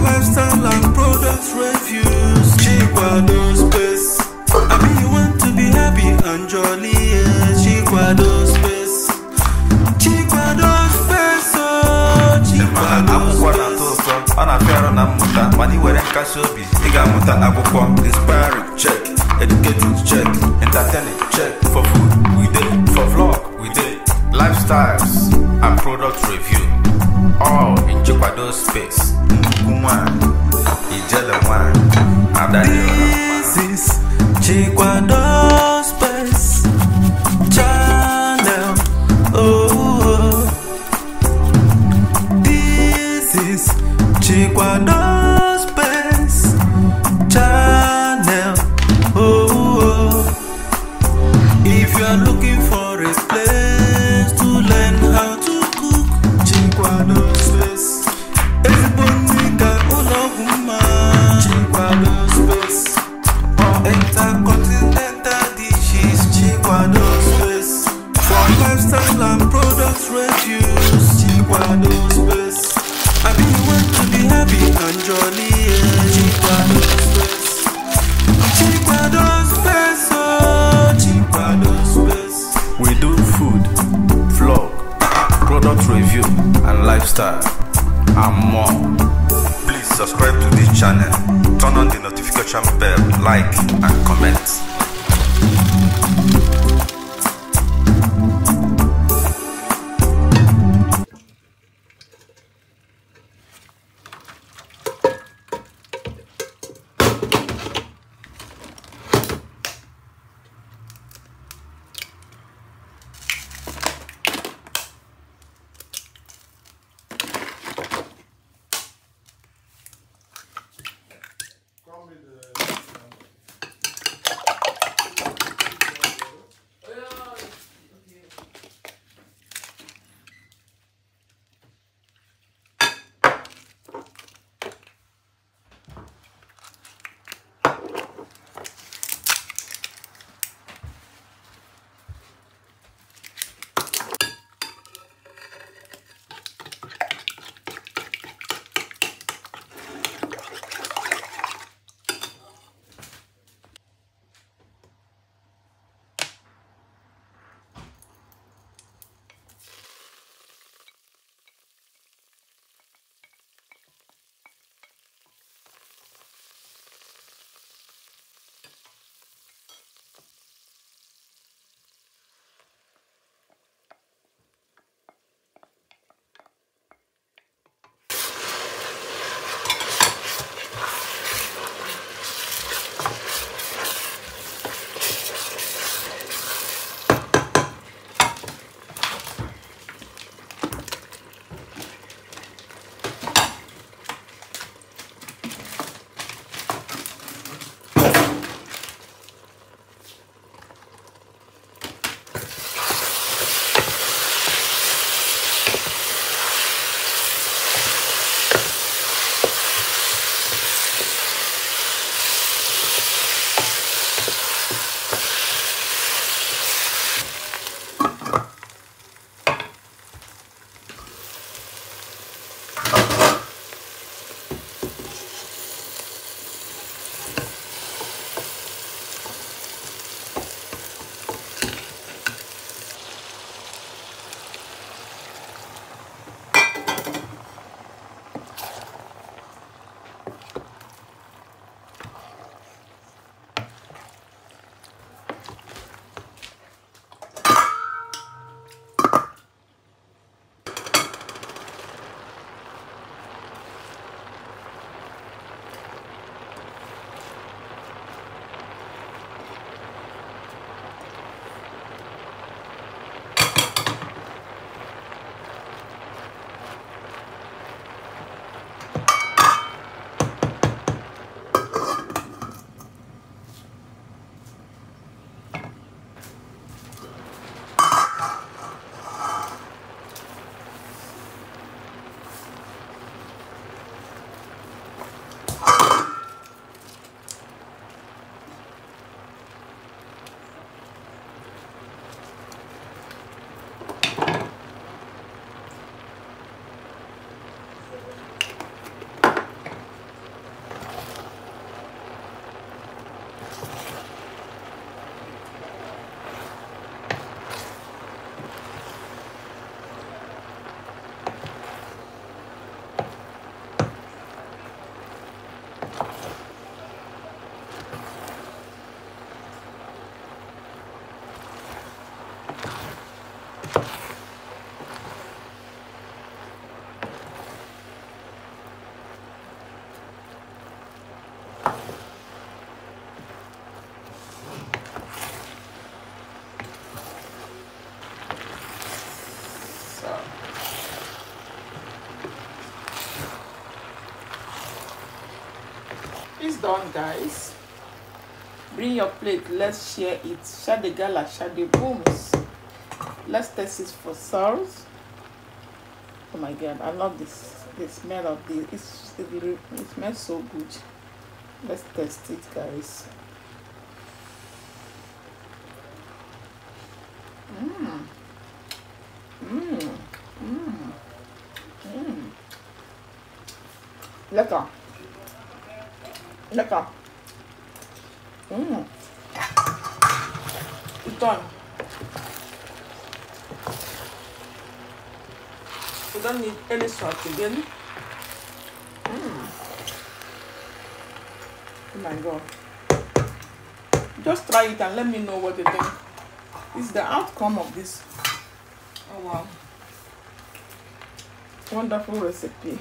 lifestyle and products reviews. Chikwado space. I mean you want to be happy and jolly. Yeah. Chikwado space. Chikwado space. Oh, Chikwado space. On a fair on a muta, money where I cash be. Iga muta abuko, inspiring check, educating check, entertaining check. For food we did, for vlog we did, lifestyles and product review. All in Chikwado space. This is Chikwado space channel. Oh, this is Chikwado space channel. Oh, if you are looking for a place to learn how to cook, Chikwado space. Chikwado space. Intercontinental dishes, Chikwado space. For lifestyle and products reviews, Chikwado space. I mean you want to be happy and jolly, yeah. Chikwado space. Chikwado space, oh, Chikwado space. We do food, vlog, product review and lifestyle and more. Please subscribe to this channel, turn on the notification bell, like and comment. It's done, guys. Bring your plate. Let's share it. Share the gala, share the booms. Let's test it for salt. Oh my god, I love this. The smell of this. It smells so good. Let's test it, guys. Lekker. Lekker. It's done. You don't need any salt again. Oh my god. Just try it and let me know what you think. This is the outcome of this. Oh wow. Wonderful recipe.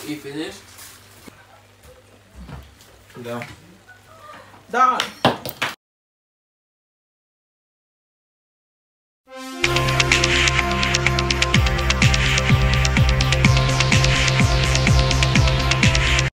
You finished? Done. Done.